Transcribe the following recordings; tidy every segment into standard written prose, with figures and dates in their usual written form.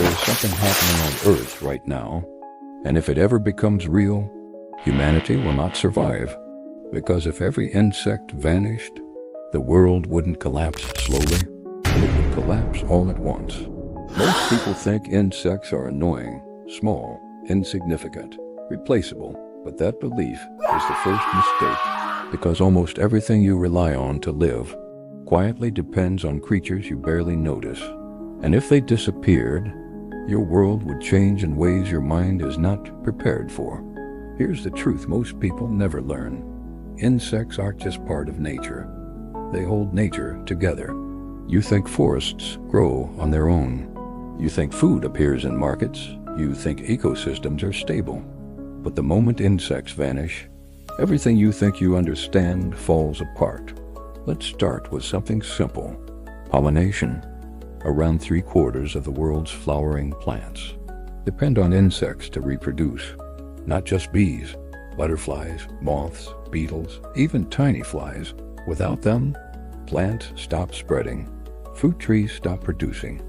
There is something happening on Earth right now, and if it ever becomes real, humanity will not survive. Because if every insect vanished, the world wouldn't collapse slowly, but it would collapse all at once. Most people think insects are annoying, small, insignificant, replaceable, but that belief is the first mistake, because almost everything you rely on to live quietly depends on creatures you barely notice. And if they disappeared, your world would change in ways your mind is not prepared for. Here's the truth most people never learn. Insects aren't just part of nature. They hold nature together. You think forests grow on their own. You think food appears in markets. You think ecosystems are stable. But the moment insects vanish, everything you think you understand falls apart. Let's start with something simple. Pollination. Around 3/4 of the world's flowering plants depend on insects to reproduce. Not just bees, butterflies, moths, beetles, even tiny flies. Without them, plants stop spreading, fruit trees stop producing,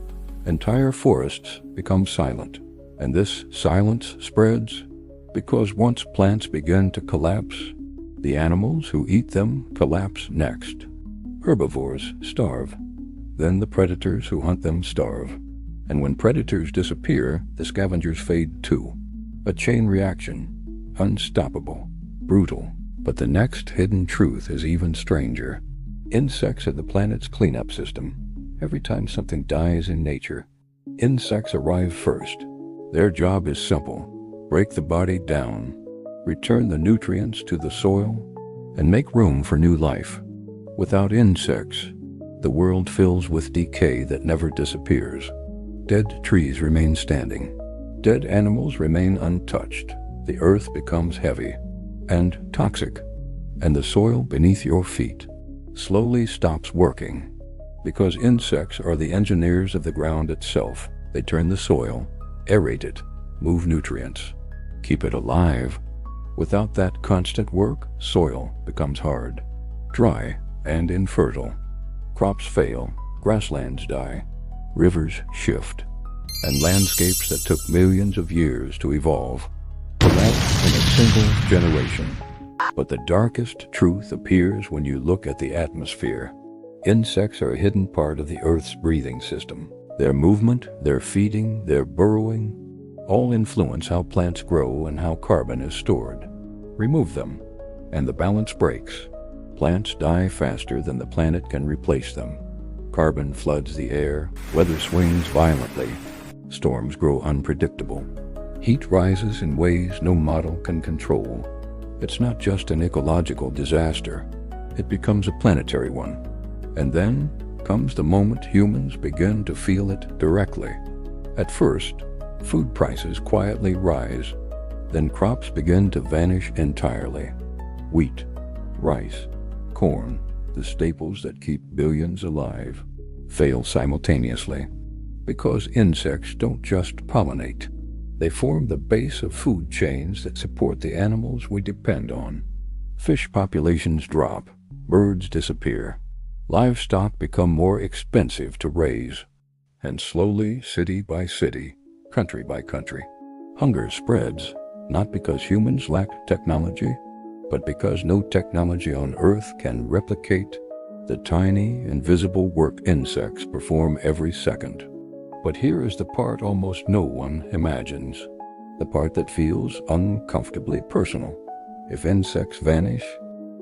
entire forests become silent. And this silence spreads because once plants begin to collapse, the animals who eat them collapse next. Herbivores starve. Then the predators who hunt them starve. And when predators disappear, the scavengers fade too. A chain reaction, unstoppable, brutal. But the next hidden truth is even stranger. Insects are the planet's cleanup system. Every time something dies in nature, insects arrive first. Their job is simple: break the body down, return the nutrients to the soil, and make room for new life. Without insects, the world fills with decay that never disappears. Dead trees remain standing. Dead animals remain untouched. The earth becomes heavy and toxic, and the soil beneath your feet slowly stops working. Because insects are the engineers of the ground itself. They turn the soil, aerate it, move nutrients, keep it alive. Without that constant work, soil becomes hard, dry, and infertile. Crops fail, grasslands die, rivers shift, and landscapes that took millions of years to evolve collapse in a single generation. But the darkest truth appears when you look at the atmosphere. Insects are a hidden part of the Earth's breathing system. Their movement, their feeding, their burrowing, all influence how plants grow and how carbon is stored. Remove them, and the balance breaks. Plants die faster than the planet can replace them. Carbon floods the air, weather swings violently, storms grow unpredictable. Heat rises in ways no model can control. It's not just an ecological disaster, it becomes a planetary one. And then comes the moment humans begin to feel it directly. At first, food prices quietly rise. Then crops begin to vanish entirely. Wheat, rice, corn, the staples that keep billions alive, fail simultaneously. Because insects don't just pollinate. They form the base of food chains that support the animals we depend on. Fish populations drop, birds disappear. Livestock become more expensive to raise. And slowly, city by city, country by country, hunger spreads, not because humans lack technology, but because no technology on Earth can replicate the tiny, invisible work insects perform every second. But here is the part almost no one imagines, the part that feels uncomfortably personal. If insects vanish,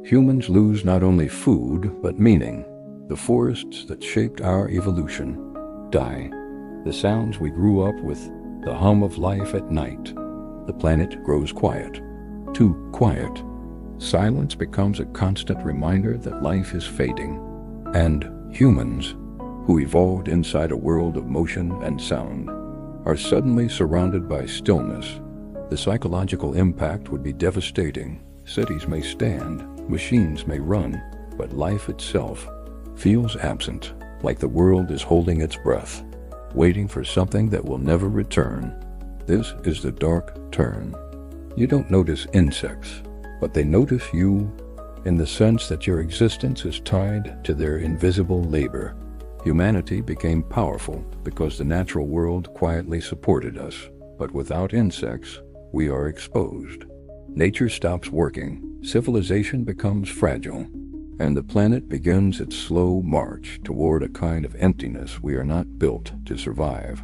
humans lose not only food, but meaning. The forests that shaped our evolution die. The sounds we grew up with, the hum of life at night. The planet grows quiet, too quiet. Silence becomes a constant reminder that life is fading. And humans, who evolved inside a world of motion and sound, are suddenly surrounded by stillness. The psychological impact would be devastating. Cities may stand, machines may run, but life itself feels absent, like the world is holding its breath, waiting for something that will never return. This is the dark turn. You don't notice insects, but they notice you, in the sense that your existence is tied to their invisible labor. Humanity became powerful because the natural world quietly supported us. But without insects, we are exposed. Nature stops working, civilization becomes fragile, and the planet begins its slow march toward a kind of emptiness we are not built to survive.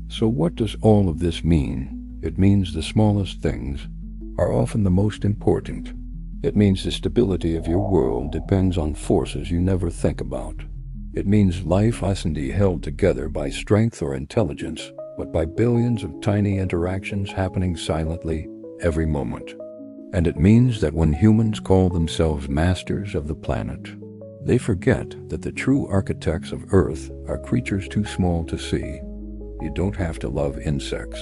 So what does all of this mean? It means the smallest things are often the most important. It means the stability of your world depends on forces you never think about. It means life isn't held together by strength or intelligence, but by billions of tiny interactions happening silently every moment. And it means that when humans call themselves masters of the planet, they forget that the true architects of Earth are creatures too small to see. You don't have to love insects.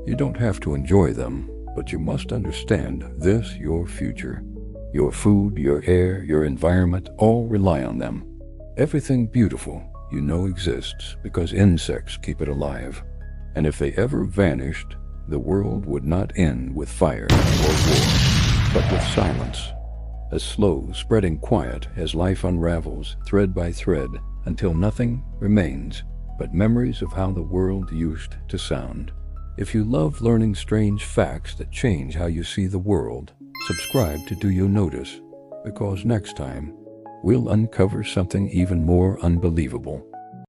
You don't have to enjoy them, but you must understand this: your future. Your food, your air, your environment all rely on them. Everything beautiful you know exists because insects keep it alive. And if they ever vanished, the world would not end with fire or war, but with silence. A slow, spreading quiet as life unravels thread by thread until nothing remains but memories of how the world used to sound. If you love learning strange facts that change how you see the world, subscribe to Do You Notice, because next time, we'll uncover something even more unbelievable.